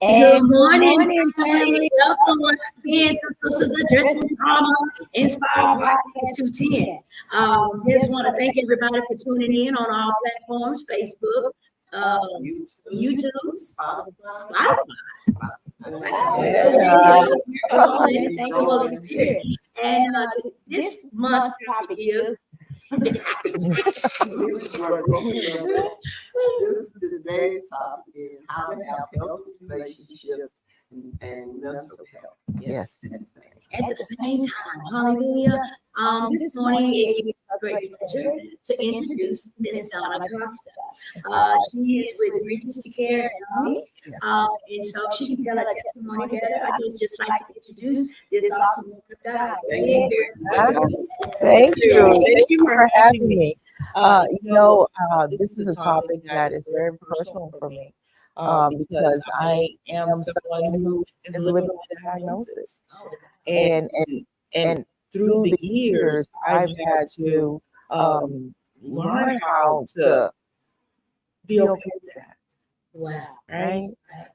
Good morning, family. Welcome once again to Sisters Addressing Trauma Inspired Podcast 210. Just want to thank everybody for tuning in on all platforms, Facebook, YouTube, Spotify. Thank you, Holy Spirit. And this month's topic is Today's topic is how to have healthy relationships and mental health. Yes. At the same time, hallelujah. This morning it gives me a great pleasure to introduce Miss Donna Costa. She is with Regency Care and so she can tell her testimony better. I just like to introduce this awesome woman of God. Thank you. Thank you for having me. This is a topic that is very personal for me because I am someone who is living with a diagnosis. And through the years, I've had to learn how to be okay with that. Wow. Right?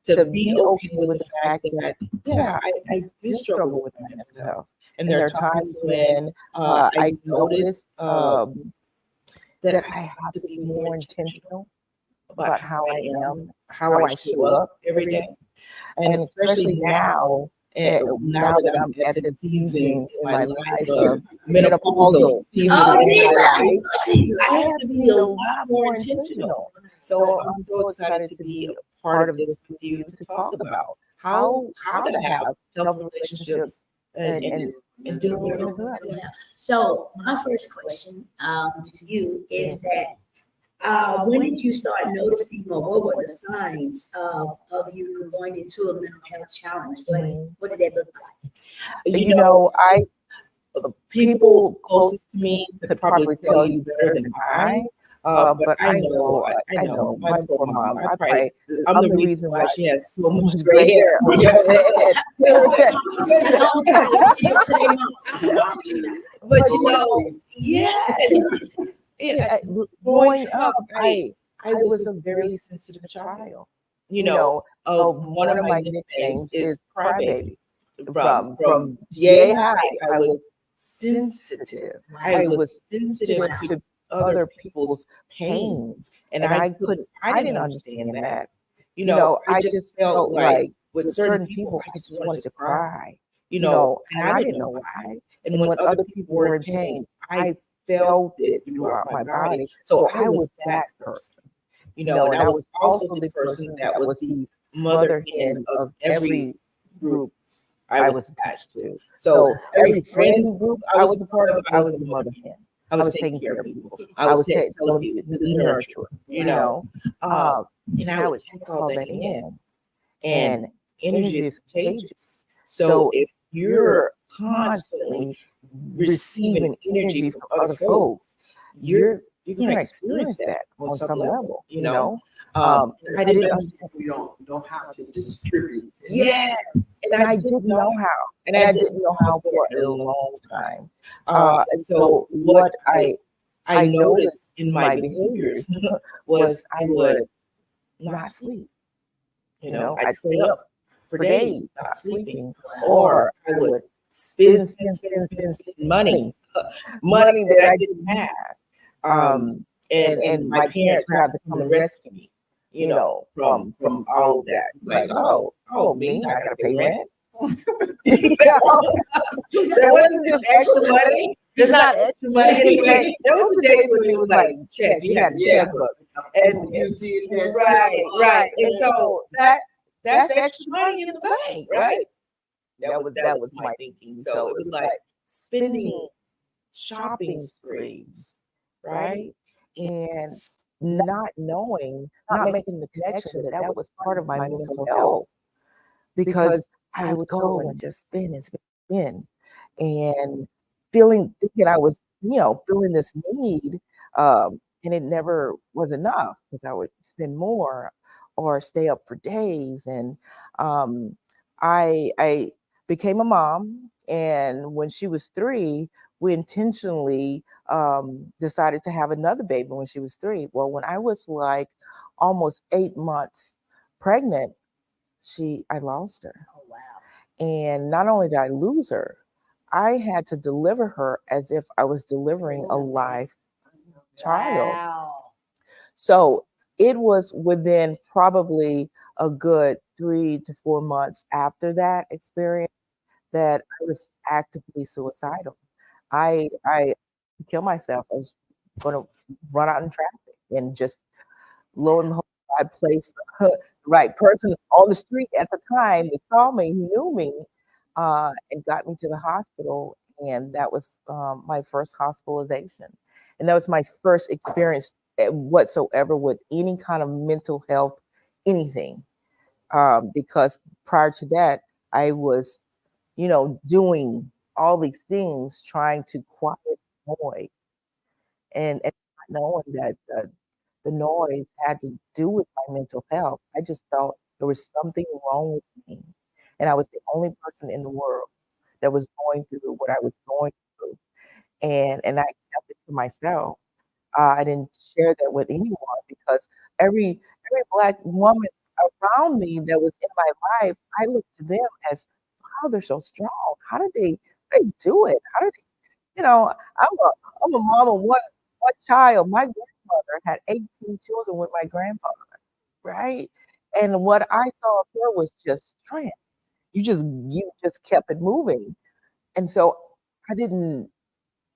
To be okay with the fact that, I do struggle with mental health. And there are times when I notice that I have to be more intentional about how I am, how I show up every day. And especially now that I'm at the season in my life of menopausal season, I have to be a lot more intentional. So I'm so excited to be a part of this with you to talk about how to have healthy relationships and deal with mental health. So my first question to you is that when did you start noticing, or what were the signs of you going into a mental health challenge? What did that look like? People closest to me could probably tell you better than I. But I know my poor mom. I'm the reason why she has so much gray hair. But growing up, I was a very sensitive child. One of my nicknames is crybaby. From yay high, I was sensitive. I was sensitive to other people's pain, and I didn't understand that. I just felt like with certain people, I just wanted to cry. And I didn't know why. And when other people were in pain, I felt it throughout my body. So I was that person. And I was also the person that was the mother hen of every group I was attached to. So every friend group I was a part of, I was the mother hen. I was taking care of people. I was telling you the nurturer, and I would take all that in. And energy is contagious. So if you're constantly receiving energy from other folks, you're going to experience that on some level, I didn't understand we don't have to distribute it. Yes. And I didn't know how. And I didn't know how for a long time. And so what I noticed in my behaviors was I would not sleep. I'd stay up for days not sleeping, or I would spend money that I didn't have. And my parents would have to come and rescue me, from all of that. Like, me, I gotta pay rent. There wasn't just extra money. There's not extra money. There was the days when it was like check. You had a checkbook, and right. And so that's extra money in the bank, right? That was my thinking. So it was like spending shopping sprees, right? And not making the connection that was part of my mental health, because I would go and just spin and spin and thinking I was, feeling this need, and it never was enough because I would spend more or stay up for days. And I became a mom, and when she was 3, we intentionally decided to have another baby when she was 3. Well, when I was like almost 8 months pregnant, I lost her. Oh, wow. And not only did I lose her, I had to deliver her as if I was delivering a live child. Wow. So it was within probably a good 3 to 4 months after that experience that I was actively suicidal. I killed myself. I was going to run out in traffic, and just lo and behold, I placed the right person on the street at the time that saw me, who knew me, and got me to the hospital. And that was my first hospitalization. And that was my first experience whatsoever with any kind of mental health, anything. Because prior to that, I was, doing all these things trying to quiet noise, and not knowing that the noise had to do with my mental health. I just thought there was something wrong with me. And I was the only person in the world that was going through what I was going through. And I kept it to myself. I didn't share that with anyone because every Black woman around me that was in my life, I looked to them as, wow, they're so strong. How do they do it? How do they, I'm a mom of one child. My grandmother had 18 children with my grandfather, right? And what I saw of her was just strength. You just kept it moving. And so I didn't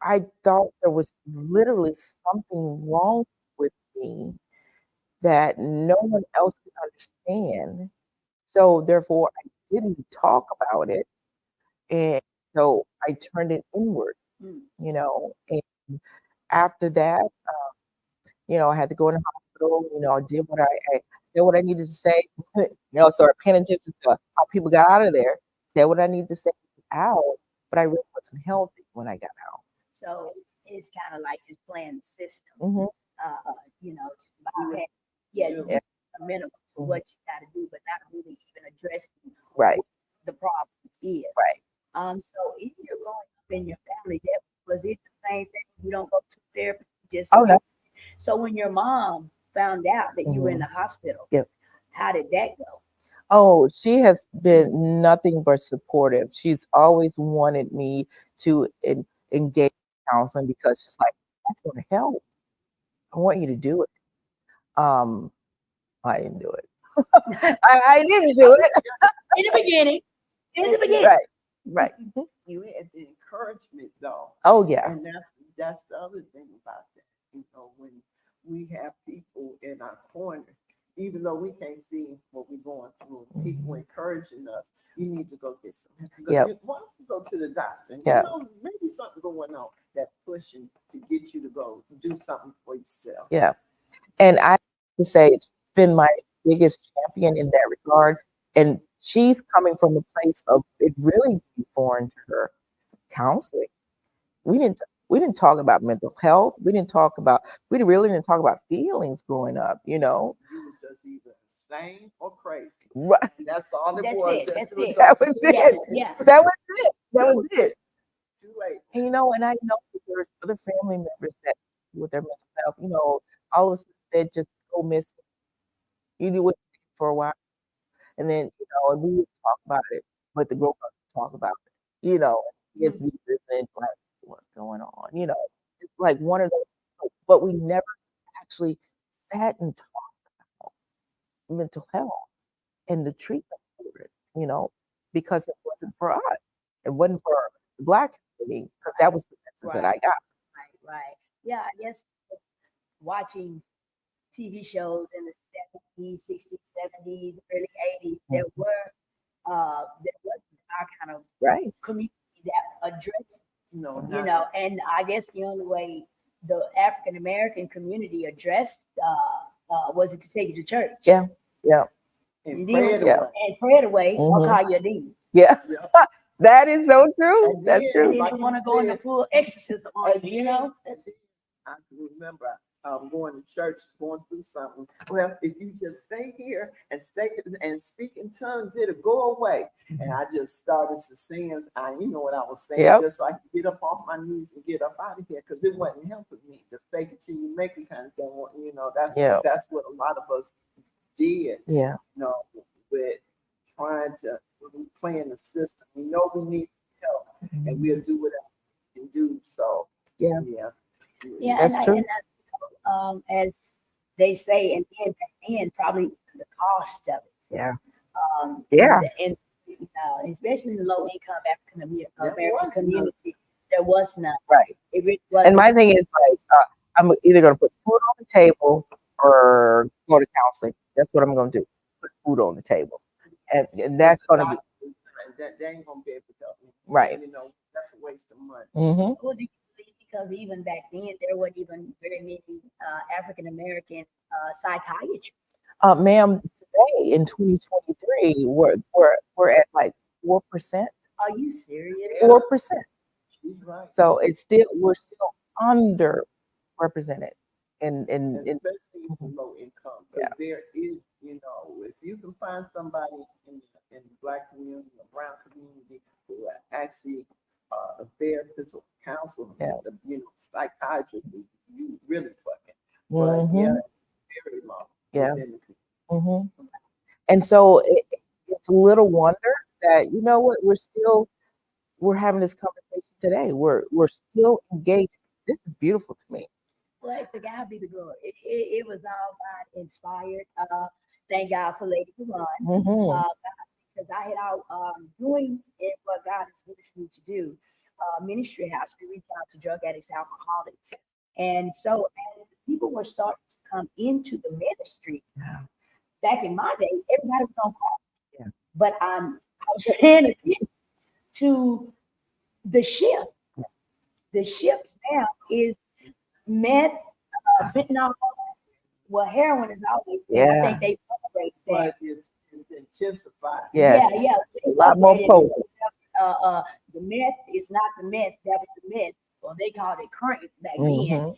I thought there was literally something wrong with me that no one else could understand. So therefore I didn't talk about it. And so I turned it inward, Mm. And after that, I had to go in the hospital. I did I said what I needed to say. Started paying attention to how people got out of there. Said what I needed to say out, but I really wasn't healthy when I got out. So it's kind of like just playing the system, Hmm. to bypass, yeah, Yeah. a minimum to what you got to do, but not really even addressing Right. what the problem is. Right. So if you're growing up in your family, that was it the same thing? You don't go to therapy, you just Oh no. so when your mom found out that you were in the hospital, Yep. how did that go? Oh, she has been nothing but supportive. She's always wanted me to engage in counseling because she's like, that's going to help. I want you to do it. Um, I didn't do it. I didn't do it. In the beginning. In the beginning. Right. Right. Mhm. You had the encouragement though. Oh yeah. And that's the other thing about that. When we have people in our corner, even though we can't see what we're going through, people encouraging us, you need to go get some. Yep. Why don't you go to the doctor? Yeah. Maybe something going on that pushing to get you to go do something for yourself. Yeah. And I have to say, it's been my biggest champion in that regard. And she's coming from the place of it really being foreign to her. Counseling. We didn't talk about mental health. We really didn't talk about feelings growing up. You was just either sane or crazy. Right. That's all it That's was. it. That's it. That was it. Yeah. That was it. That was it. Too late. And, and I know that there's other family members that with their mental health, all of a sudden they just go missing. You do it for a while, and then and we would talk about it, but the grown ups talk about it. Kids be listening like what's going on. It's like one of those, but we never actually sat and talked about mental health and the treatment for it. Because it wasn't for us. It wasn't for the Black community because that was the message that I got. Right. Yeah, I guess watching TV shows in the 70s, 60s, 70s, early 80s, there was our kind of Right. community that addressed, and I guess the only way the African American community addressed was it to take it to church. Yeah. Yeah. And pray it away or call you a demon. Yeah. That is so true. And That's then, true. They didn't want to go into full exorcism on And you, then I can remember going to church, going through something. Well, if you just stay here and speak in tongues, it'll go away. And I just started to sing. You know what I was saying, just like get up off my knees and get up out of here, because it wasn't helping me. The fake it till you make it kind of thing. That's what a lot of us did. Yeah. With trying to play in the system. We know we need some help, and we'll do whatever we can do. So, Yeah. Yeah, That's and true. as they say, and probably the cost of it. Yeah. Yeah. And especially in the low income African American community, there was none. Right. It really was. And my thing is like, I'm either going to put food on the table or go to counseling. That's what I'm going to do. Put food on the table. And that's going to be. They ain't going to be able to help me. Right. You know, that's a waste of money. Well, do you believe, because even back then, there weren't even very many African American psychiatrists. Ma'am, today in 2023, we're at like 4%. Are you serious? 4%. She's right. So we're still underrepresented in especially low income. Yeah. There is, you know, if you can find somebody in the Black community, the brown community, who are actually a therapist or counselor, you know, psychiatrist, you really fucking. But yeah, it's very low. Yeah. And so it's little wonder that, you know what, we're having this conversation today. We're still engaged. This is beautiful to me. Well, to God be the glory. It was all God inspired. Thank God for Lady Quran. Because I had out doing it what God has blessed me to do. Ministry house, we reach out to drug addicts, alcoholics. And so as people were starting to come into the ministry, back in my day, everybody was on call. Yeah. But I was paying attention to the shift. The shift now is meth, fentanyl. Well, heroin is always there. I think they celebrate that. But it's intensified. Yeah. A lot more potent. The meth is not the meth. That was the meth. Well, they called it crank back then.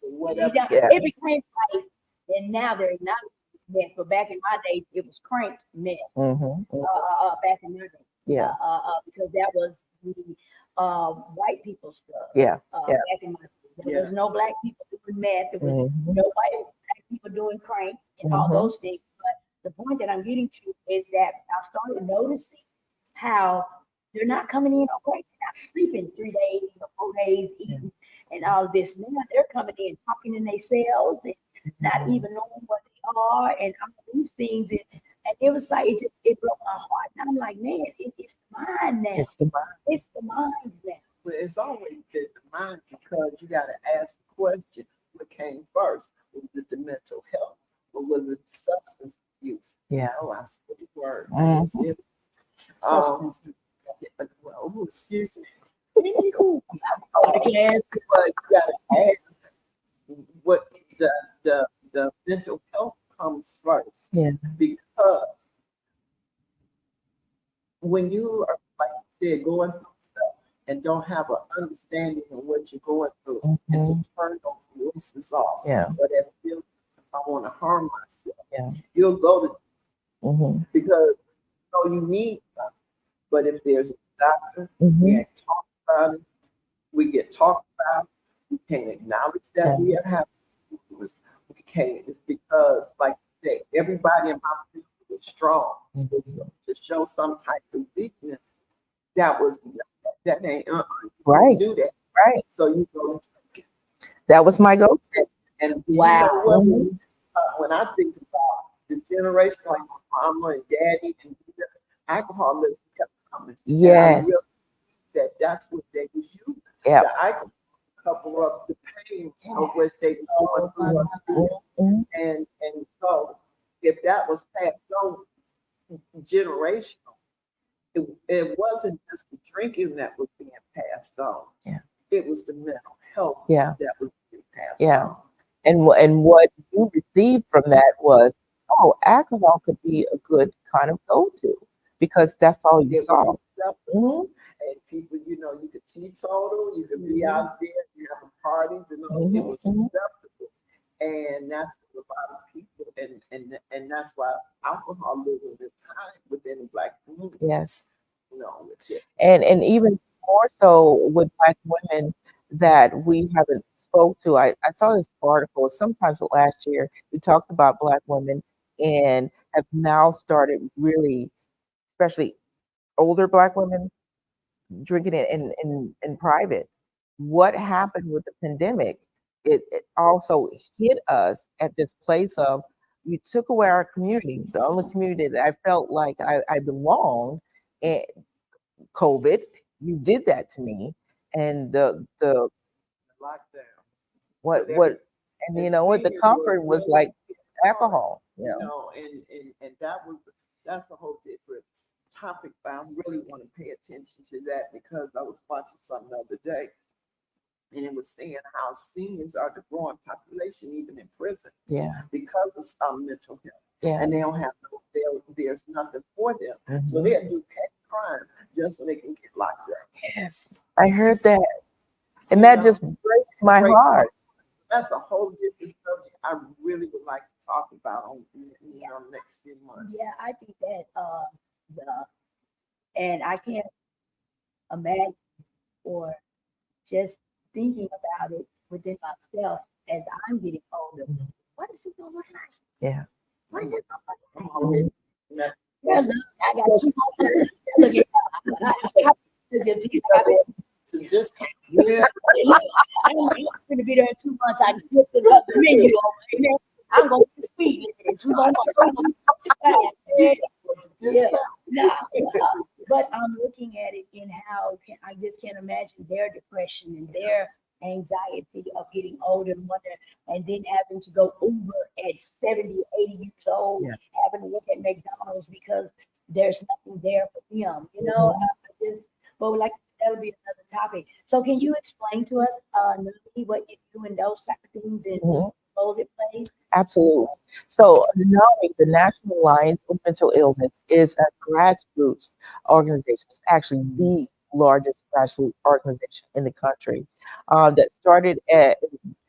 Whatever. It became ice, and now they're not meth. But back in my days, it was cranked meth. Back in their day. Because that was the white people's stuff. Back in my day, there was no black people doing meth. There was no white people doing crank and all those things. But the point that I'm getting to is that I started noticing how they're not coming in on crank. They're not sleeping 3 days or 4 days eating and all this. Now they're coming in talking in their cells and not even knowing what they are and all these things. And it was like, it broke my heart. And I'm like, man, it's the mind now. It's the mind. It's the mind now. But it's always been the mind, because you got to ask the question, what came first? Was it the mental health, or was it the substance use? Yeah. Oh, I said the word. Well, excuse me. But you got to ask what the mental health comes first. Yeah. Because when you are, like you said, going through stuff and don't have an understanding of what you're going through, and to turn those voices off, or that feeling, I want to harm myself, you'll go to because you need something. But if there's a doctor, we ain't talk about it, we get talked about, we can't acknowledge that we are having issues. We can't, because like you say, everybody in my family was strong. So to show some type of weakness, that ain't right. Do that. Right. So you go to that was my go-to. And wow. When I think about the generation like my mama and daddy, and alcoholism kept coming. Yes. That's what they was using. Yeah. The alcohol cover up the pain of what they was going through. And so if that was passed on generational, it wasn't just the drinking that was being passed on. Yeah. It was the mental health that was being passed on. And what you received from that was, alcohol could be a good kind of go-to, because that's all you saw. And people, you could teetotal, you could be out there, you have parties, it was acceptable. And that's what a lot of people, and that's why alcoholism is high within the Black community. Yes. And even more so with Black women that we haven't spoke to. I saw this article sometimes last year. We talked about Black women and have now started really, especially older Black women, drinking it in private. What happened with the pandemic? It also hit us at this place of, you took away our community, the only community that I felt like I belonged. And COVID, you did that to me. And the Lockdown. what and you know what, the comfort was like alcohol, you know. And that's a whole different topic, but I really want to pay attention to that because I was watching something the other day, and it was saying how seniors are the growing population even in prison. Yeah. Because of mental health. Yeah. And they don't have there's nothing for them. So they'll do petty crime just so they can get locked up. Yes, I heard that. And that just breaks my heart. That's a whole different subject I really would like to talk about on the next few months. Yeah, I think that and I can't imagine or just thinking about it within myself as I'm getting older. What is it gonna look like? Yeah. What is it gonna look already. like? I got 2 more. Look at Just yeah. I'm going to be there in 2 months. I can flip the menu over. I'm going to speak in 2 months. Yeah. But I'm looking at it in how I just can't imagine their depression and their anxiety of getting older and then having to go Uber at 70, 80 years old, having to look at McDonald's because there's nothing there for them. But like that'll be another topic. So can you explain to us, what you do in those type of things and role it plays? Absolutely. So NAMI, the National Alliance of Mental Illness, is a grassroots organization. It's actually the largest grassroots organization in the country that started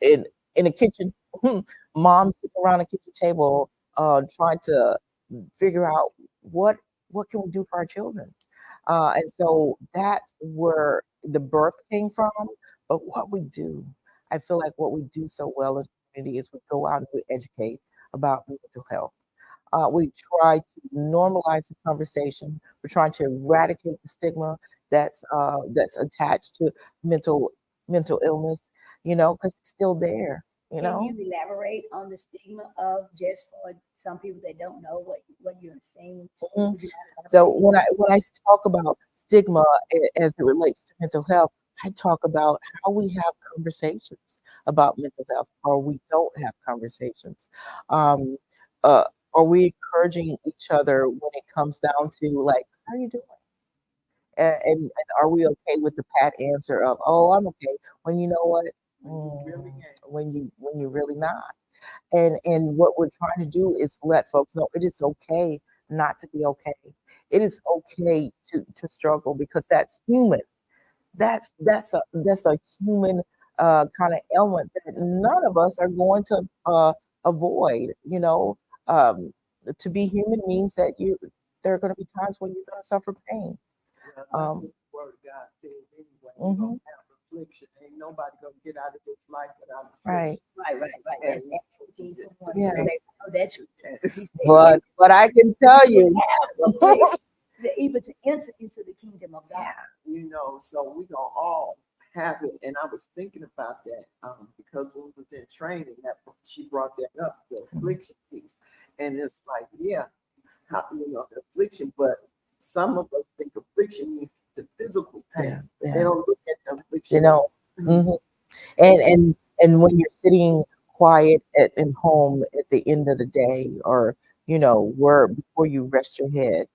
in a kitchen. Moms sitting around a kitchen table trying to figure out what can we do for our children. And so that's where the birth came from. But what we do, I feel like what we do so well in the community is we go out and we educate about mental health. We try to normalize the conversation. We're trying to eradicate the stigma that's attached to mental illness, because it's still there. Can you elaborate on the stigma of, just for some people that don't know what you're saying? So when I talk about stigma as it relates to mental health, I talk about how we have conversations about mental health, or we don't have conversations. Are we encouraging each other when it comes down to, like, how are you doing? And are we okay with the pat answer of, oh, I'm okay, when you know what? When you're really not. And what we're trying to do is let folks know it is okay not to be okay. It is okay to struggle, because that's human. That's a human kind of element that none of us are going to avoid. To be human means that there are going to be times when you're going to suffer pain. That's what the word of God says anyway. You're gonna have affliction. Ain't nobody gonna get out of this life without affliction. Right. That's But I can tell you, even to enter into the kingdom of God. So we gonna all have it. And I was thinking about that because when we was in training, that she brought that up, the affliction piece, and it's like, the affliction, but some of us think affliction means the physical pain. They don't look at the affliction. And when you're sitting quiet at home at the end of the day, or where before you rest your head,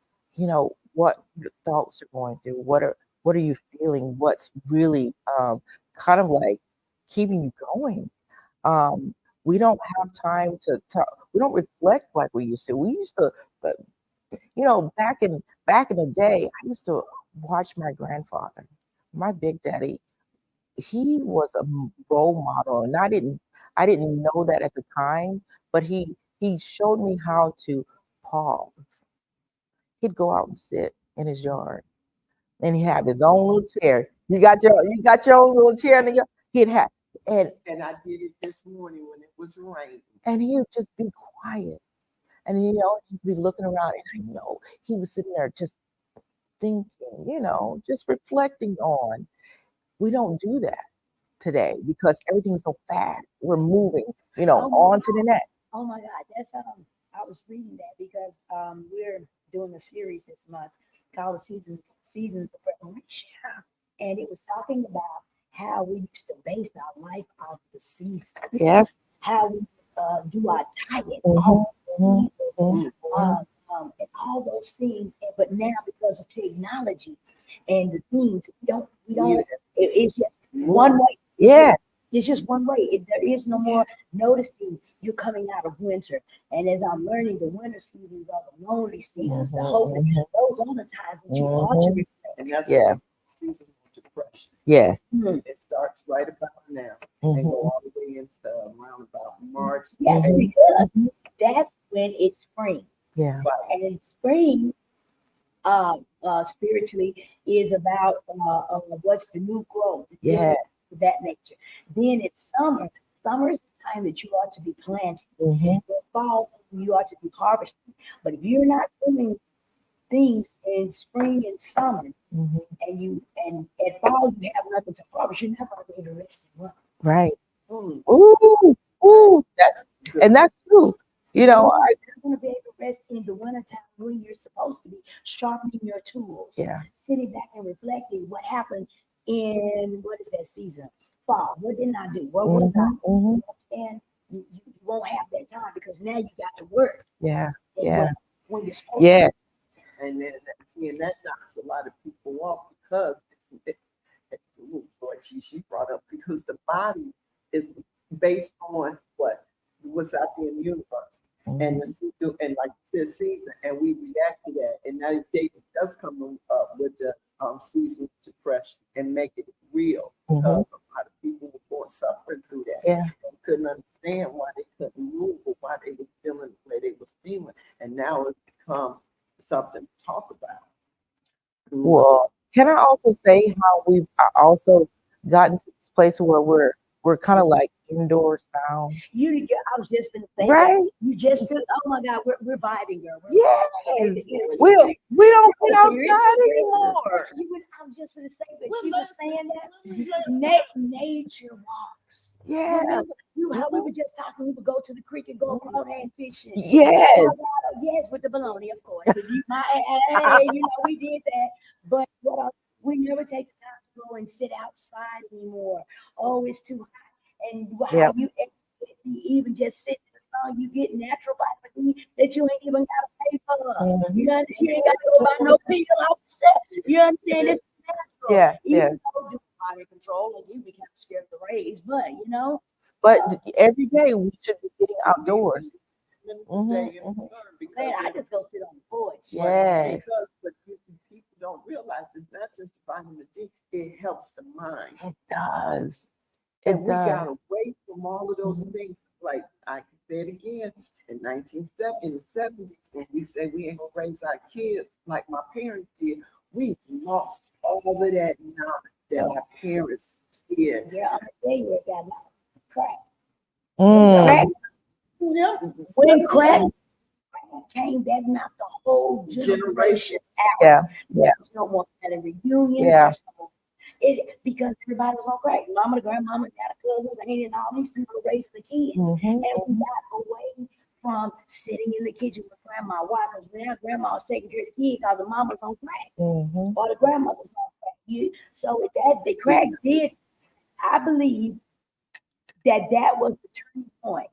what your thoughts are going through, what are you feeling, what's really kind of like keeping you going. We don't have time to talk. We don't reflect like we used to. We used to, but back in the day, I used to watch my grandfather, my big daddy. He was a role model, and I didn't know that at the time, but he showed me how to pause. He'd go out and sit in his yard, and he'd have his own little chair. You got your own little chair in the yard. He'd have, and I did it this morning when it was raining. And he would just be quiet. And, just be looking around. And I know he was sitting there just thinking, just reflecting on. We don't do that today because everything's so fast. We're moving, on to the next. Oh my God, that's I was reading that because we're doing a series this month called the Seasons of Preparation, and it was talking about how we used to base our life off the seasons. Yes. How we do our diet, and all those things. But now because of technology and the things, we don't. It's just one way. It's just one way. There is no more noticing you're coming out of winter. And as I'm learning, the winter seasons are the lonely seasons, the hope. Those are the times that you ought to reflect. And that's season of depression. Yes. It starts right about now and go all the way into around about March. Yes, because that's when it's spring. Yeah. And spring, spiritually, is about what's the new growth. Yeah. That nature. Then it's summer. Summer is the time that you ought to be planting. In fall, you ought to be harvesting. But if you're not doing things in spring and summer, and at fall you have nothing to harvest, you're never going to rest and run. Right. Ooh, that's true. You're not going to be able to rest in the wintertime when you're supposed to be sharpening your tools. Yeah. Sitting back and reflecting what happened in what is that season? Fall. What didn't I do? What was I? You understand? You won't have that time because now you got to work. Yeah. When you're supposed to. And then that knocks a lot of people off because she brought up because the body is based on what's out there in the universe. And like you said, season, and we react to that. And now David does come up with the season of depression and make it real. Because a lot of people were suffering through that. Yeah. And couldn't understand why they couldn't move or why they was feeling the way they was feeling. And now it's become something to talk about. Well, can I also say how we've also gotten to this place where we're kind of like indoors bound. I was just going to say that. You just took, oh my God, we're vibing, girl. We don't get outside anymore. I was just going to say that she was saying that nature walks. Yeah. How we were just talking, we would go to the creek and go crawdad fishing. Yes. Yes, with the baloney, of course. We did that. But we never take the time to go and sit outside anymore. Oh, it's too hot. And how you even just sit in the sun, you get natural vitamin D that you ain't even got to pay for. You understand? You ain't got to go buy no pill out there. You understand? It's natural. Even though do body control and you become scared of the rays, But every day we should be getting outdoors. Man, I just go sit on the porch. Yes. But people don't realize it's not just vitamin D, it helps the mind. It does. And we got away from all of those things. Like I said again, in the 70s, when we say we ain't gonna raise our kids like my parents did, we lost all of that knowledge that our parents did. Yeah, I tell you, it got crack. When crack came, that knocked the whole generation out. You don't want that in reunions. Because everybody was on crack. Mama, grandmama, dad, cousins, and all these people raising the kids. And we got away from sitting in the kitchen with grandma. Why? Because now grandma was taking care of the kids because the mama's on crack. Or the grandmother's on crack. So the crack did, I believe that was the turning point.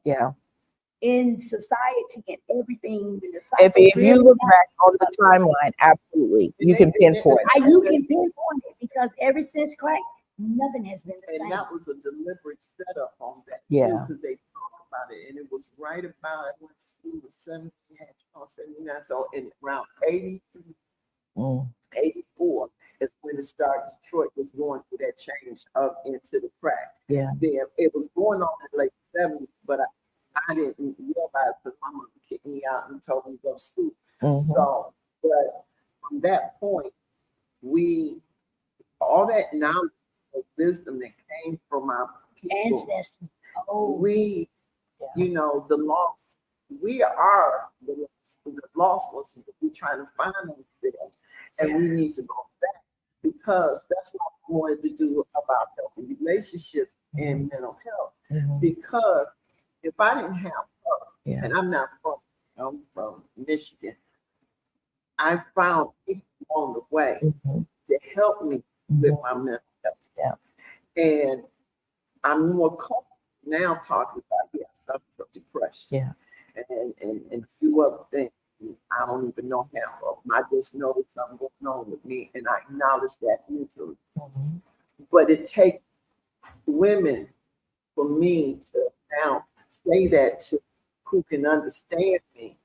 In society and everything. If you look back on the timeline, absolutely, you can pinpoint. You can pinpoint it because ever since crack, nothing has been the same. And that was a deliberate setup on that too, because they talked about it, and it was right about I went to school with 79, so in around 80 to 84 is when it started. Detroit was going through that change up into the crack. Then it was going on in the late 70s, but I didn't realize that my mom kicked me out and told me to go to school. So, but from that point, all that knowledge of wisdom that came from our people, ancestors, the loss we are the lost ones that we're trying to find ourselves, and we need to go back, because that's what I wanted to do about healthy relationships and mental health. Because if I didn't have her, and I'm from Michigan, I found people on the way to help me with my mental health. And I'm more comfortable now talking about, suffering from depression. And a few other things. I don't even know half of them. I just know there's something going on with me, and I acknowledge that mentally. But it takes women for me to now say that to who can understand me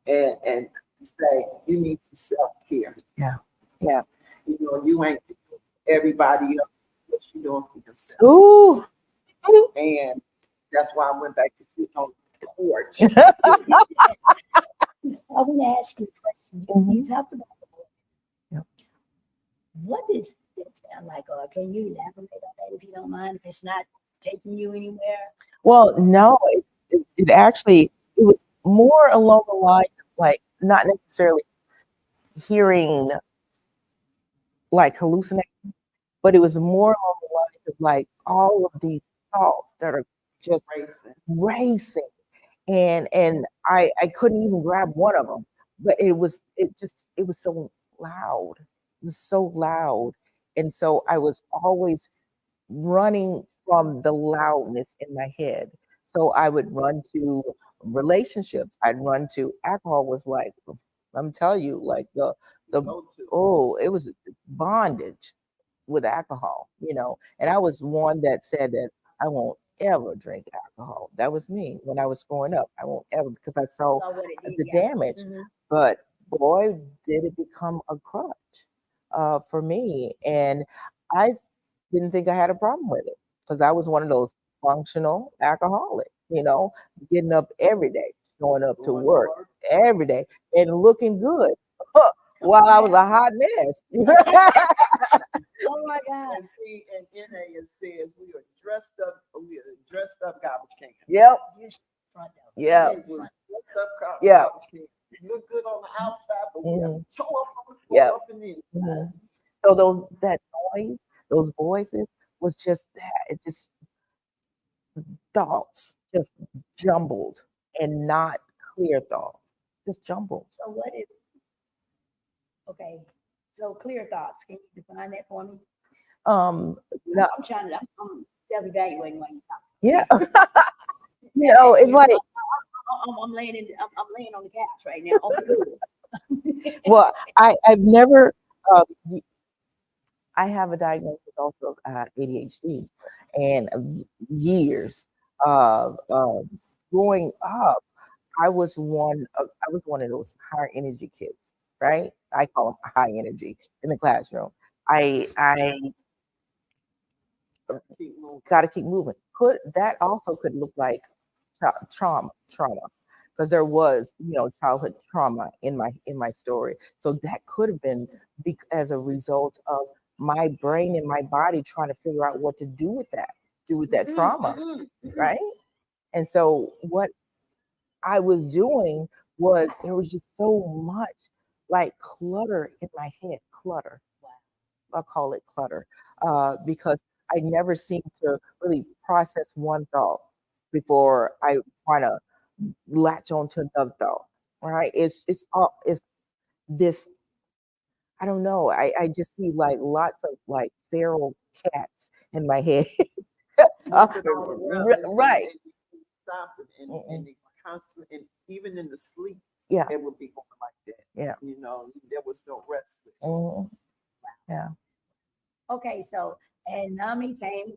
and say, you need some self-care. You know, you ain't everybody else what you doing for yourself. Ooh. And that's why I went back to sit on the porch. I want to ask you a question. You talked about the voice. What does it sound like? Or can you elaborate on that if you don't mind? If it's not taking you anywhere? Well, no, it actually, it was more along the lines of like, not necessarily hearing like hallucinating, but it was more along the lines of like all of these thoughts that are just racing. And I couldn't even grab one of them, but it was so loud. It was so loud. And so I was always running from the loudness in my head. So I would run to relationships. I'd run to alcohol. Was like, I'm telling you, like the it was bondage with alcohol, you know. And I was one that said that I won't ever drink alcohol. That was me when I was growing up. I won't ever, because I saw the damage. But boy, did it become a crutch for me. And I didn't think I had a problem with it, because I was one of those functional alcoholics, you know, getting up every day, showing up to work every day, and looking good while I was a hot mess. Oh my God. And see, and NA it says we are dressed up garbage can. Yep. Yeah. It was dressed up garbage can. We look good on the outside, but we have toe up on the floor up in the inside. So that noise, those voices was just that. It just thoughts, just jumbled, and not clear thoughts, just jumbled. So what if? Okay, so clear thoughts. Can you define that for me? No, I'm self-evaluating when you talk. Yeah. You know, it's like I'm laying on the couch right now. well, I've never I have a diagnosis also of ADHD, and years of growing up, I was one of those high energy kids, right? I call them high energy in the classroom. I got to keep moving. That also could look like trauma, because there was, you know, childhood trauma in my story. So that could have been as a result of my brain and my body trying to figure out what to do with that trauma, right? And so what I was doing was, there was just so much like clutter in my head, clutter. I'll call it clutter, because I never seemed to really process one thought before I try to latch on to another thought. Right? It's this. I don't know. I just see like lots of like feral cats in my head. Right. Stop it, and it constantly, and even in the sleep, Yeah. it would be going like that. Yeah. You know, there was no rest. Yeah. Okay, so and NAMI came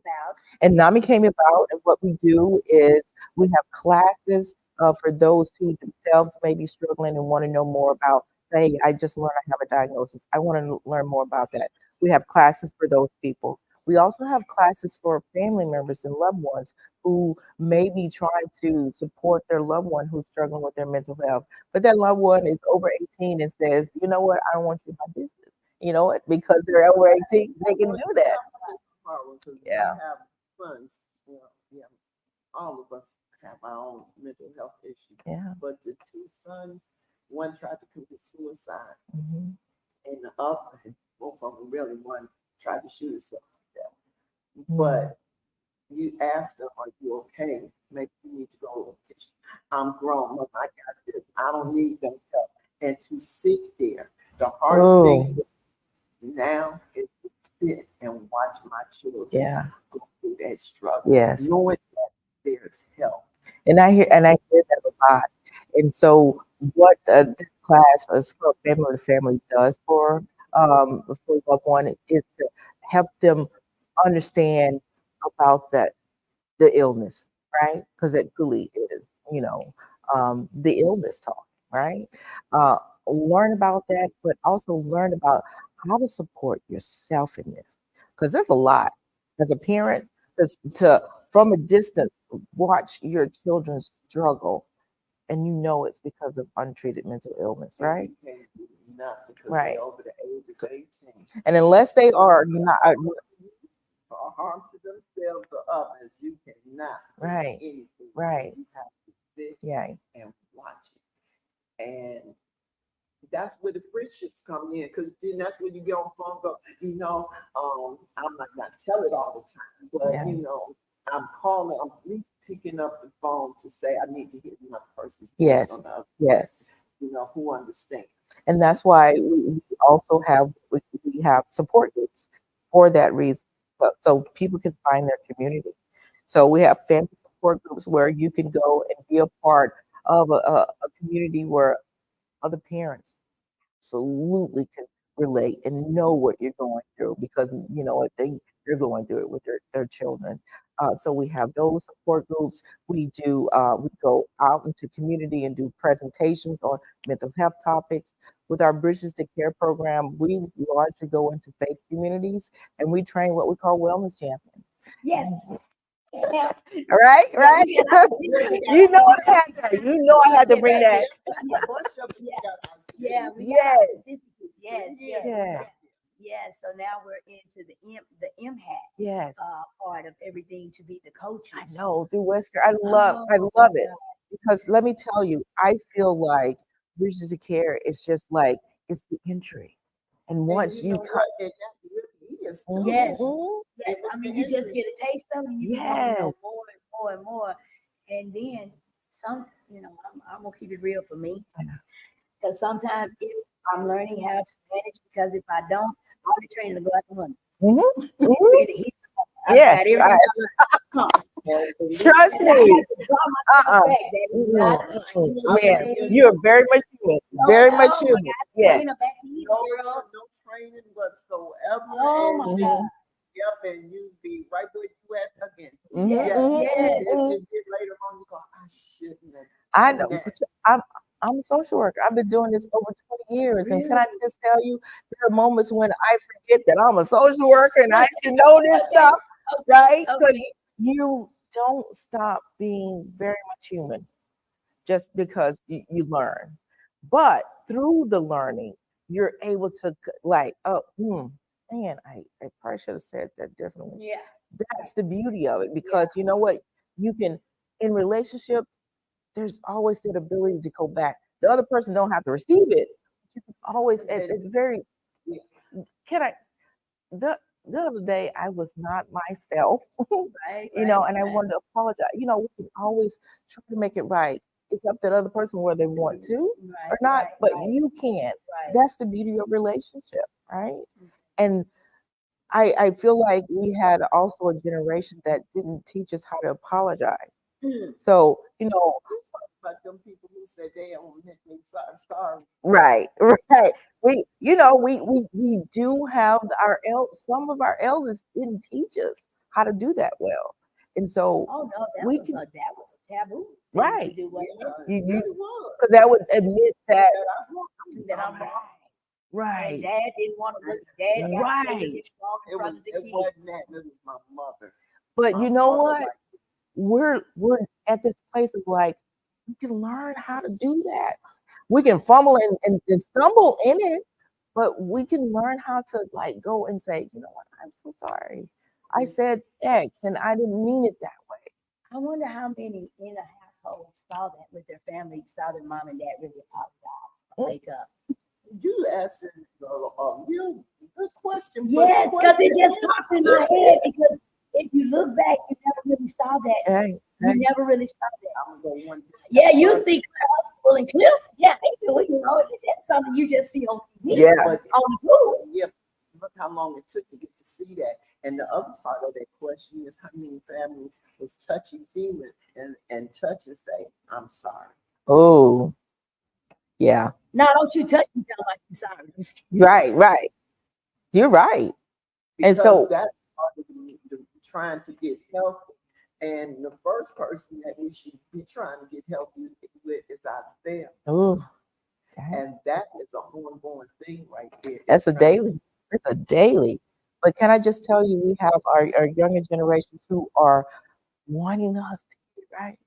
about, and what we do is we have classes for those who themselves may be struggling and want to know more about, say, I just learned I have a diagnosis. I want to learn more about that. We have classes for those people. We also have classes for family members and loved ones who may be trying to support their loved one who's struggling with their mental health, but that loved one is over 18 and says, you know what, I don't want you in my business. You know what? Because they're over 18, they can do that. Yeah. We have sons, all of us have my own mental health issues. Yeah. But the two sons, one tried to commit suicide, Mhm. and the other, both of them really, one tried to shoot himself to death. Mm. But you asked them, are you okay? Maybe you need to go. I'm grown. Look, I got this. I don't need them help. And to sit there, the hardest thing now is to sit and watch my children Yeah. go through that struggle. Yes. Knowing that there's help. And I hear that a lot. And so what this class of Family to Family does for loved one is to help them understand about the illness, right? Because it truly is, the illness talk, right? Uh, Learn about that, but also learn about how to support yourself in this. Because there's a lot as a parent to from a distance watch your children struggle, and it's because of untreated mental illness, right? You can't do nothing because Right. they're over the age of 18. And unless they are not Or harm to themselves or others, you cannot do Right. anything. Right. You have to sit yeah, and watch it. And that's where the friendships come in, because then that's when you get on the phone and go, I might not tell it all the time, but Yeah. I'm calling, I'm at least picking up the phone to say I need to hear another person's voice Yes. on the other Yes. person, who understands. And that's why we also have we have support groups for that reason, so people can find their community. So we have family support groups where you can go and be a part of a community where other parents absolutely can relate and know what you're going through, because you know what they're going through it with their children. So we have those support groups. We go out into community and do presentations on mental health topics. With our Bridges to Care program, we largely go into faith communities and we train what we call wellness champions. Yes. Right. You know I had to bring that. Yeah, we Yes. got certificates. Yes. Yeah. Yeah, so now we're into the MHAT Yes. part of everything to be the coaches. I know, through Wesker. I love it. Because let me tell you, I feel like Bridges to Care is just like it's the entry. And once you come, Yes. Mhm. Yes, I mean, you just get a taste of it, you want to know Yes. more and more and more. And then I'm gonna keep it real for me. Because sometimes if I'm learning how to manage, because if I don't, I'll be trained to go out the window. Mhm. Yes, trust me. Man, you're very much human. Very much human. Yes. No training whatsoever. Oh my God. Yep, and you be right where you at again. Yes. And then later on you go, I shouldn't have. I know. I'm a social worker. I've been doing this over 20 years. And can I just tell you, there are moments when I forget that I'm a social worker and I should know this stuff, right? Because you don't stop being very much human just because you learn. But through the learning, you're able to man, I probably should have said that differently. Yeah. That's the beauty of it, because you know what? You can, in relationships, there's always that ability to go back. The other person don't have to receive it. You can always, it's very, the other day I was not myself, and I wanted to apologize. We can always try to make it right. It's up to the other person whether they want to or not, but you can. That's the beauty of relationship, right? And I feel like we had also a generation that didn't teach us how to apologize. So, about them people who said they don't make me sorry. Right. We do have some of our elders didn't teach us how to do that well, and so that was a taboo. Right. To do what because that would admit that I'm wrong. Right. And Dad didn't want to look. Dad got strong in front of the kids. It wasn't that. It was my mother. But you know what? We're at this place of like, we can learn how to do that. We can fumble and stumble in it, but we can learn how to like go and say, you know what, I'm so sorry. I said X and I didn't mean it that way. I wonder how many in a household saw that with their family, saw their mom and dad really apologize, wake up. You asked a real good question. Yes, because it just popped in my head. Because if you look back, you never really saw that. Hey, You never really saw that. I'm gonna go one. Yeah, you see Huxtable and Cliff. Yeah, they do it. You know, that's something you just see on TV. Yeah. But On the Google. yeah, look how long it took to get to see that. And the other part of that question is how many families was touchy feeling and touch and say, I'm sorry. Oh, yeah. Now, don't you touch me, tell like you're sorry. Right. You're right. Because And so that's part of the trying to get healthy. And the first person that we should be trying to get healthy with is ourselves. oh, And that is an ongoing thing right there. that's a daily. It's a daily. But can I just tell you, we have our younger generations who are wanting us to get it right.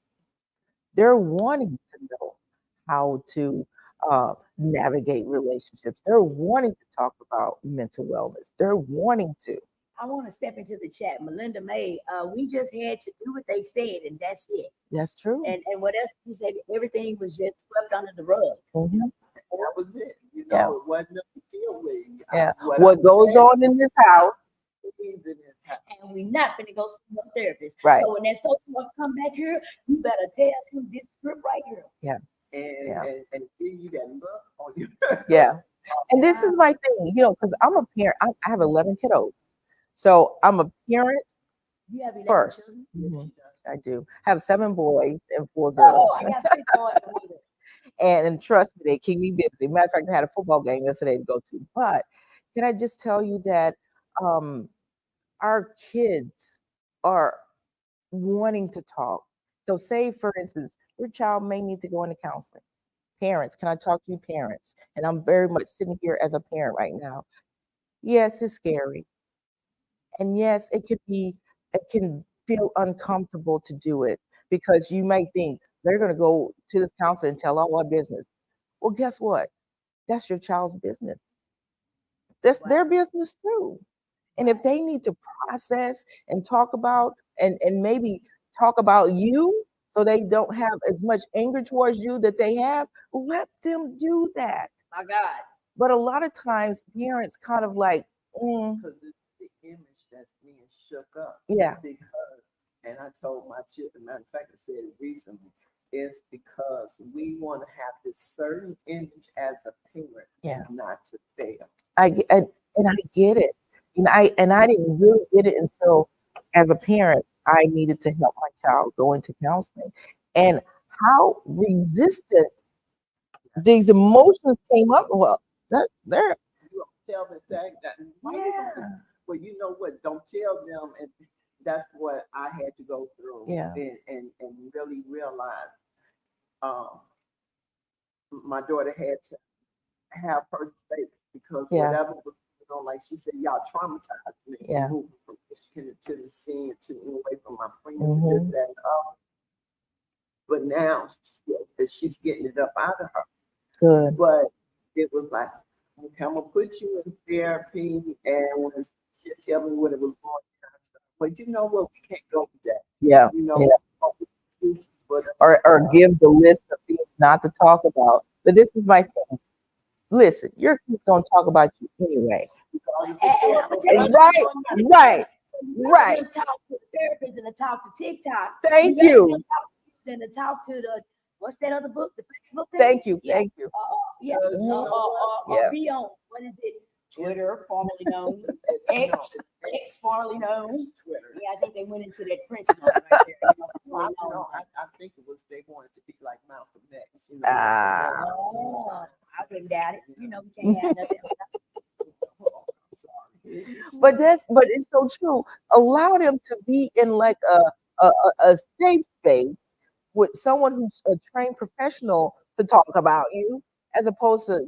They're wanting to know how to navigate relationships. They're wanting to talk about mental wellness. They're wanting to. I want to step into the chat. Melinda May, we just had to do what they said, and that's it. That's true. And what else? She said everything was just swept under the rug. Mhm. That was it. You know, it wasn't a big deal with you. Yeah. What goes on in this house? And we're not going to go see no therapist. Right. So when that social worker come back here, you better tell him this script right here. Yeah. And give you that look on you. Yeah. And this is my thing, because I'm a parent. I have 11 kiddos. So I'm a parent You have 11 first. children? Mhm. I do. I have 7 boys and 4 girls. Oh, I got 6 boys. And trust me, they keep me busy. Matter of fact, I had a football game yesterday to go to. But can I just tell you that our kids are wanting to talk. So say, for instance, your child may need to go into counseling. Parents, can I talk to you parents? And I'm very much sitting here as a parent right now. Yes, it's scary. And yes, it can feel uncomfortable to do it because you may think they're going to go to this counselor and tell all our business. Well, guess what? That's your child's business. That's their business too. And if they need to process and talk about and maybe talk about you so they don't have as much anger towards you that they have, let them do that. My God. But a lot of times parents kind of like, Because it's the image that's being shook up. Yeah. Because, and I told my children, matter of fact, I said it recently, it's because we want to have this certain image as a parent, not to fail. I get it. And I didn't really get it until, as a parent, I needed to help my child go into counseling, and how resistant these emotions came up. Well, they're You don't tell them that. Well, you know what? Don't tell them, and that's what I had to go through. Yeah. And really realize, my daughter had to have her space because whatever was going on, like she said, y'all traumatized me. Yeah. Moving from Michigan to the scene to away from my friends, Mhm. this, that, and other. But now she's getting it up out of her. Good. But it was like, okay, I'm gonna put you in therapy, and when she tell me what it was going on, but you know what, we can't go with that. Yeah. You know, or give the list of things not to talk about. But this is my thing. Listen, your kid's gonna talk about you anyway. Right. Talk to the therapist and to talk to TikTok. Thank you. Then to talk to the what's that other book? The Facebook thing? Thank you. Yeah. Thank you. Yeah. Be on what is it? Twitter, formerly known X, formerly known Twitter. Yeah, I think they went into that principle right there. I think it was they wanted to be like Malcolm X. I wouldn't doubt it. We can't have nothing. But it's so true. Allow them to be in like a safe space with someone who's a trained professional to talk about you, as opposed to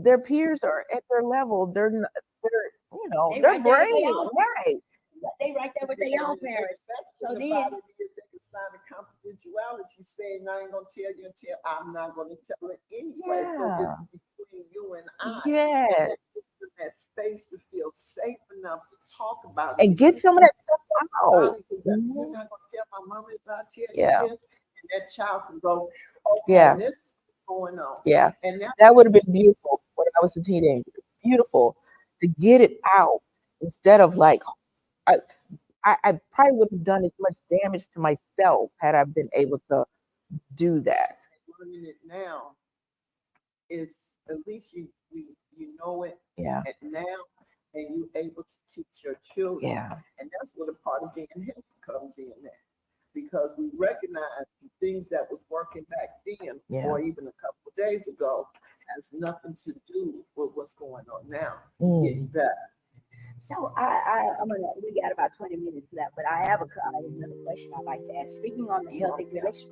their peers are at their level. They're brain right. They right there with their own parents. So then sign a confidentiality saying I ain't gonna tell you until I'm not gonna tell it anyway. So it's between you and I. Yes. That space to feel safe enough to talk about and get some of that stuff out. You're not gonna tell my mama if I tell you Yeah. this, and that child can go, okay, Yeah. this is going on. Yeah. And That would have been beautiful when I was a teenager. Beautiful to get it out instead of like, I probably would have done as much damage to myself had I been able to do that. learning it now is at least you know it Yeah. now, and you're able to teach your children. Yeah. And that's what a part of being healthy comes in there. Because we recognize the things that was working back then, Yeah. or even a couple of days ago, has nothing to do with what's going on now. Getting better. So we got about 20 minutes left, but I have another question I'd like to ask. Speaking on the healthy relationship.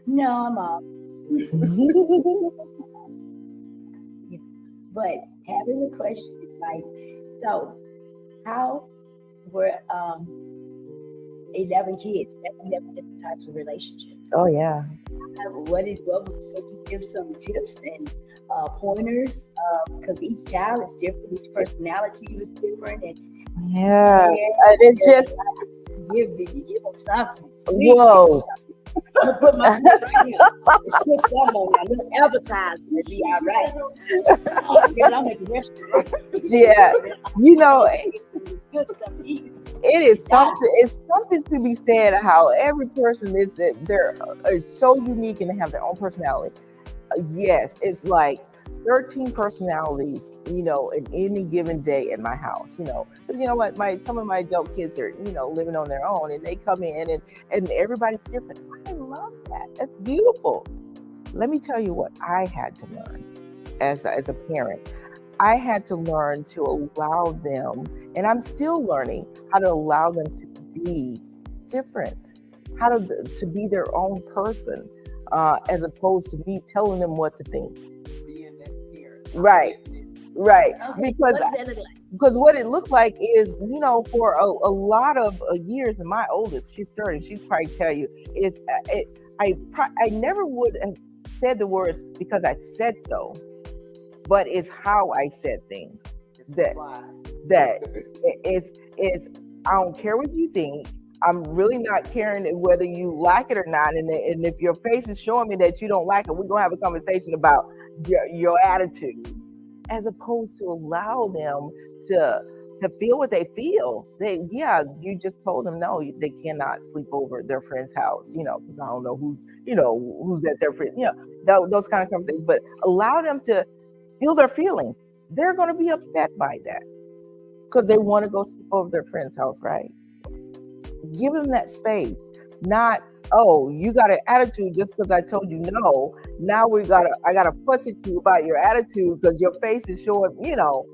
No, I'm off. But having the question is like, so how were 11 kids, 11 different types of relationships? Oh yeah. What would you give some tips and pointers? Because each child is different, each personality is different, and it's just give them something. whoa. I'm gonna put my foot right here. Put some on my little advertising. It'll be all right. I'm at the restaurant. Yeah, you know, Good stuff to eat. it is something. It's something to be said how every person is that they're so unique and they have their own personality. Yes, it's like 13 personalities, you know, in any given day in my house, you know. But you know what, some of my adult kids are, you know, living on their own, and they come in and everybody's different. I love that. That's beautiful. Let me tell you what I had to learn as a parent. I had to learn to allow them, and I'm still learning how to allow them to be different, how to be their own person, as opposed to me telling them what to think. Right. Okay, Because what does that look like? Because what it looked like is, you know, for a lot of years, and my oldest, she's 30, she'd probably tell you, I never would have said the words because I said so, but it's how I said things. That is I don't care what you think. I'm really not caring whether you like it or not. And if your face is showing me that you don't like it, we're going to have a conversation about your attitude, as opposed to allow them to feel what they feel. You just told them, no, they cannot sleep over at their friend's house, you know, because I don't know who's at their friend, you know, those kind of conversations. But allow them to feel their feelings. They're going to be upset by that because they want to go sleep over their friend's house, right? Give them that space. Not, oh, you got an attitude just because I told you no. Now I gotta fuss at you about your attitude because your face is showing, you know.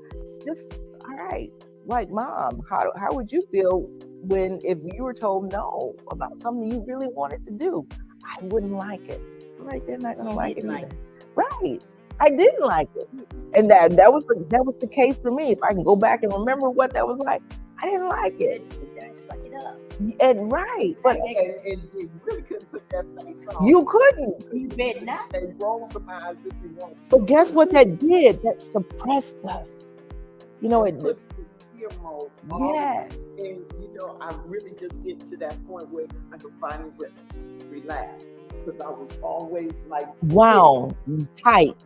Just all right. Like, Mom, how would you feel if you were told no about something you really wanted to do? I wouldn't like it. Right, they're not gonna like it either. Right. I didn't like it. And that was the case for me. If I can go back and remember what that was like, I didn't like it. Suck it up. And right, but and you really couldn't put that face on. You couldn't. You bet not. They roll some eyes if you want to. But guess what that did? That suppressed us. You know, it put fear mode. Yeah. And you know, I really just get to that point where I can finally relax. Because I was always like wound tight.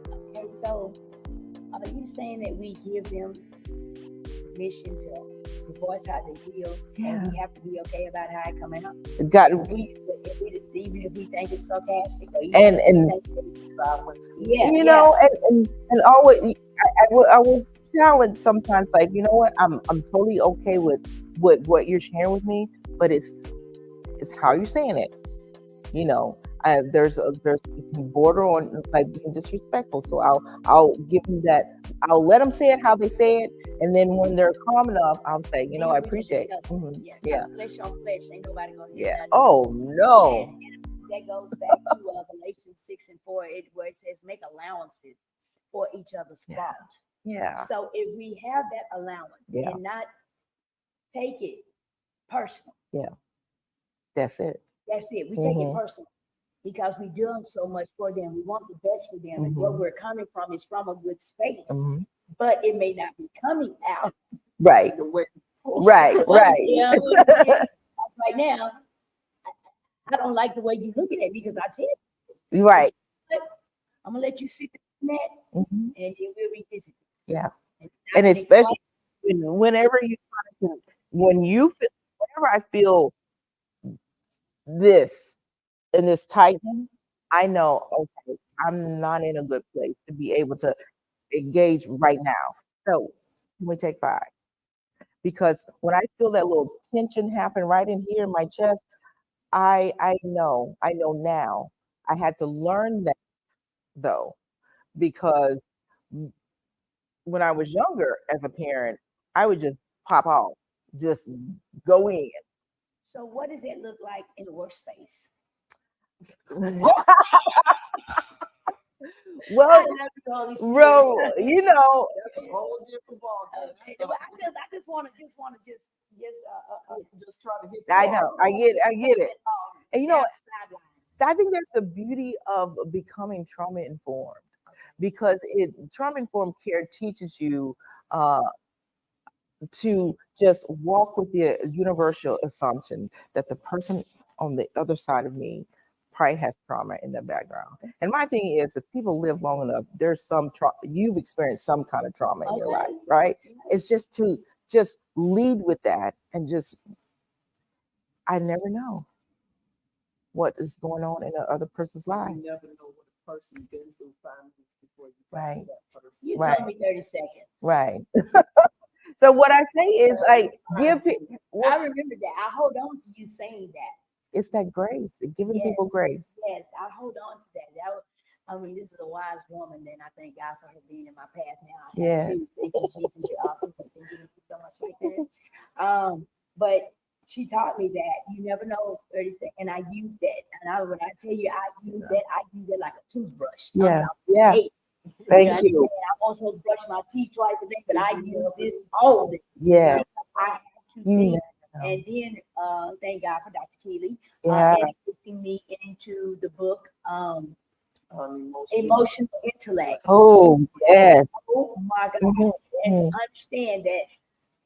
Okay, so are you saying that we give them permission to voice how they feel, and we have to be okay about how it coming up? Even if we think it's sarcastic, or you know, and always I was challenged sometimes, like, you know what, I'm totally okay with what you're sharing with me, but it's how you're saying it. You know, there's border on like being disrespectful. So I'll give them that. I'll let them say it how they say it, and then when they're calm enough, I'll say, you know, I appreciate it. Mm-hmm. Yeah. Flesh on flesh, ain't nobody gonna. Yeah. Oh no. And that goes back to Galatians 6:4, where it says, make allowances for each other's faults. Yeah. So if we have that allowance and not take it personal. Yeah. That's it. That's it. We take it personal because we're doing so much for them. We want the best for them. And where we're coming from is from a good space. But it may not be coming out right the way Right, right. Yeah, right now, I don't like the way you looking at me because I tell you, Right. I'm gonna let you sit in that, Mhm. and then we'll revisit this. Yeah. And And I can especially explain- whenever you when you feel, whenever I feel this in this tightening, I know, okay, I'm not in a good place to be able to engage right now. So can we take 5? Because when I feel that little tension happen right in here in my chest, I know now. I had to learn that though, because when I was younger as a parent, I would just pop off, just go in. So what does it look like in the workspace? Well, Holy Spirit. bro, you know, That's a whole different ballgame. Okay, well, I just want to just Just try to hit. I know, I get it. And you know, sideline. I think that's the beauty of becoming trauma informed, because trauma informed care teaches you to just walk with the universal assumption that the person on the other side of me probably has trauma in their background. And my thing is, if people live long enough, there's some trauma, you've experienced some kind of trauma in your life, right? It's just to just lead with that and just, I never know what is going on in the other person's life. You never know what a person been through 5 minutes before you Right. talk to that person. You Right. told me 30 seconds. Right. So what I say is, like, give I it, remember that. I hold on to you saying that. it's that grace, giving people Yes. grace. Yes, I hold on to that. I mean, this is a wise woman, and I thank God for her being in my path now. Yes. Thank you, Jesus. You're awesome. Thank you so much right there. But she taught me that you never know 30 seconds, and I use that. And when I tell you I use that like a toothbrush. Yeah. Yeah. Thank you. I also brush my teeth twice a day, but I use this all day. Yeah. I have to You think. never know. And then thank God for Dr. Keeley, Yeah. introducing me into the book Emotional. Emotional Intellect. Oh, yes. Oh my God. Mhm. And Mhm. understand that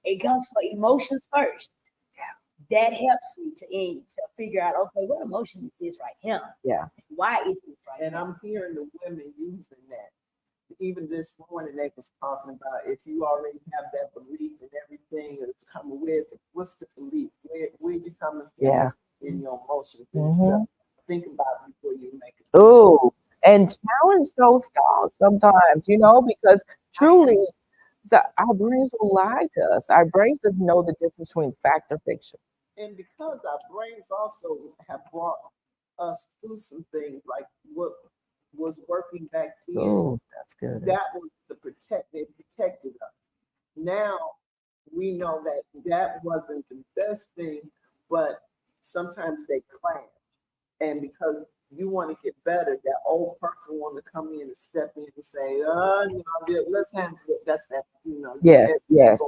it comes for emotions first. That helps me to figure out, okay, what emotion is this right here? Yeah. Why is this right And here? I'm hearing the women using that. Even this morning, they was talking about if you already have that belief and everything, it's coming with it. What's the belief? Where you coming from? Yeah. In your emotions and Mhm. stuff. Think about it before you make it. Oh, and challenge those thoughts sometimes, because truly, our brains will lie to us. Our brains doesn't know the difference between fact or fiction. And because our brains also have brought us through some things, like what was working back then, Oh, that's good. that was it protected us. Now we know that that wasn't the best thing, but sometimes they clash. And because you want to get better, that old person want to come in and step in and say, let's handle it. That's that, Yes, yes.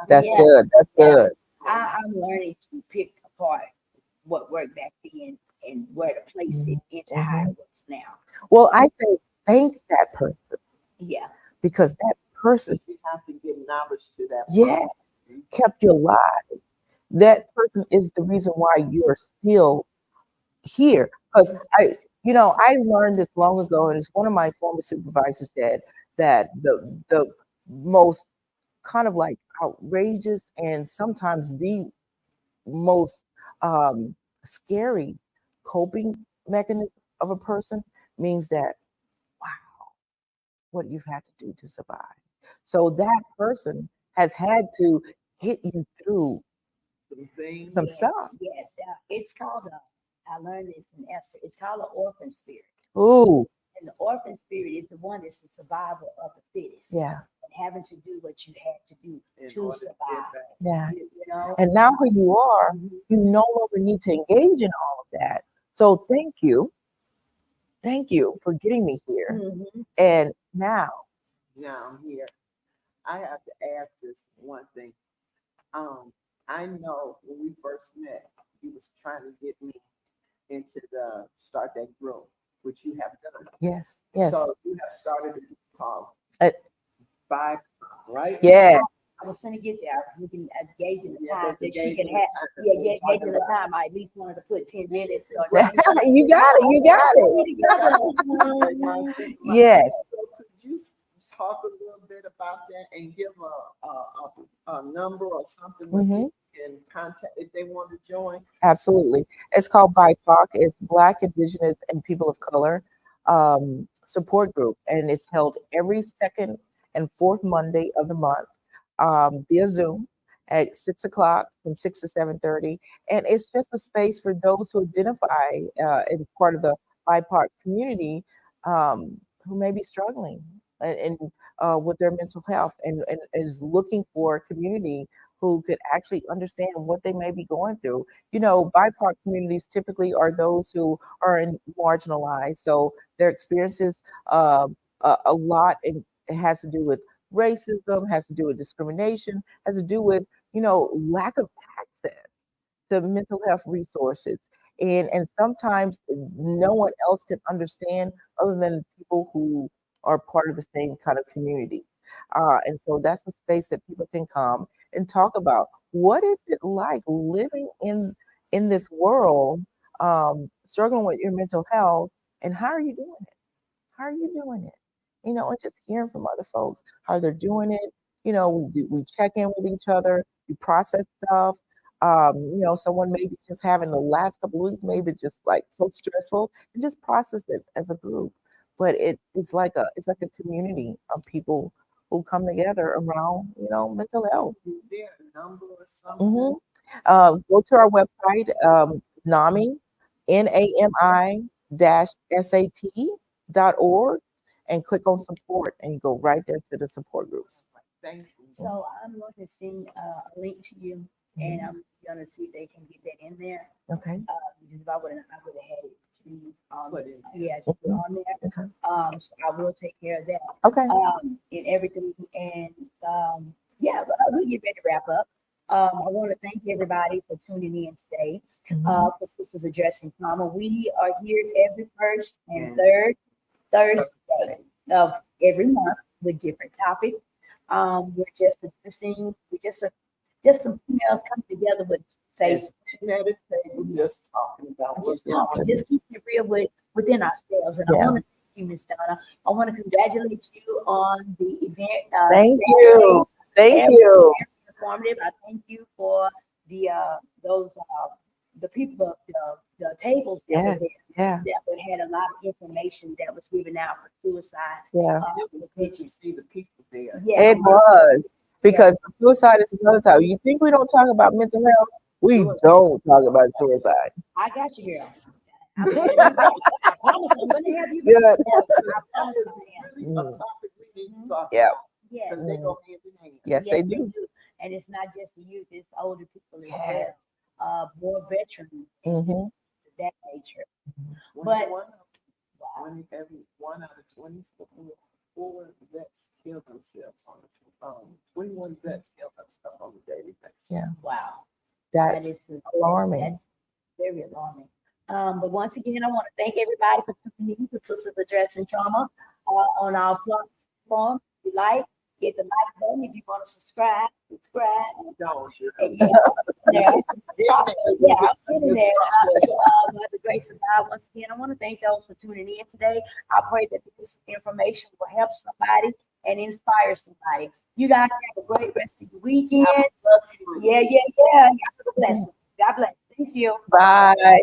That's Yeah. good. That's good. I'm learning to pick apart what worked back then and where to place it into how it works now. Well, I say thank that person, Yeah. because that person, You have to give knowledge to that yes, person. kept you alive. That person is the reason why you're still here. Because I learned this long ago, and it's one of my former supervisors said that the most kind of like outrageous and sometimes the most scary coping mechanism of a person means that, wow, what you've had to do to survive. So that person has had to get you through some stuff. Yes, it's called I learned this in Esther. It's called an orphan spirit. Ooh, And the orphan spirit is the one that's the survival of the fittest. yeah, And having to do what you had to do In to order to get survive. back. yeah. You know? And now who you are, you no longer need to engage in all of that. So thank you. Thank you for getting me here. Mhm. And now, I'm here. I have to ask this one thing. I know when we first met, you was trying to get me into the start that group, which you have done. yes. So you have started a group called Uh, Five, right? Yes. I was gonna get there. I was looking at gauging the time, that's so she gauging can the have, time. yeah, We're talking gauging the about- time. I at least wanted to put 10 minutes. So You got it. You got it. Yes. So could you talk a little bit about that and give a number or something where Mhm. people can contact if they want to join? Absolutely. It's called BIPOC. It's Black, Indigenous, and People of Color support group, and it's held every second and fourth Monday of the month via Zoom at 6 o'clock from 6 to 7:30. And it's just a space for those who identify as part of the BIPOC community who may be struggling with their mental health and is looking for a community who could actually understand what they may be going through. You know, BIPOC communities typically are those who are marginalized, so their experiences a lot, and it has to do with racism, has to do with discrimination, has to do with lack of access to mental health resources, and sometimes no one else can understand other than people who are part of the same kind of community. And so that's a space that people can come and talk about what is it like living in this world, struggling with your mental health, and how are you doing it? How are you doing it? And just hearing from other folks how they're doing it. We check in with each other, we process stuff. Someone maybe just having the last couple of weeks, maybe just like so stressful, and just process it as a group. But it's like a community of people who come together around mental health. Is there a number or something? Go to our website, NAMI, NAMI-SAT.org, and click on support, and you go right there to the support groups. Thank you. So I'm going to send a link to you, and I'm gonna see if they can get that in there. Okay. Because if I would have had it to Put it in. yeah, to put on there. Okay. So I will take care of that. Okay. And everything, and yeah, but we'll get ready to wrap up. I want to thank everybody for tuning in today. For Sisters Addressing Trauma, we are here every first and third Thursday of every month with different topics. We're just addressing, just some females come together with say, At a table, just talking about what's just going on. talking, just keep it real within ourselves. And I Yeah. want to thank you, Miss Donna. I want to congratulate you on the event. Thank Saturday. you. Thank It you. was very informative. I thank you for the people, the tables that were there. Yeah. That had a lot of information that was given out for suicide. Yeah. It was good to see the people there. Yes. It was. Because suicide is another topic. You think we don't talk about mental health? We don't talk about suicide. I got you, girl. I promise I'm going to have you. Good. I That promise is I am. really a topic we need to talk Yeah. about. Yes. Because they go hand in hand. Yes, they do. And it's not just the youth, it's older people as Yes. well. More veterans, Mm-hmm. that nature. 21 every 1 out of 24 vets kill themselves on the 21 vets kill themselves on a daily basis. Yeah. Wow. That's alarming. That's very alarming. But once again, I want to thank everybody for tuning in to Sisters Addressing Trauma on our platform. If you like, hit the like button. If you want to subscribe. Don't you? Yeah, I'm in there. By the grace of God, once again, I want to thank those for tuning in today. I pray that this information will help somebody and inspire somebody. You guys have a great rest of your weekend. Yeah. God bless. God bless. Thank you. Bye.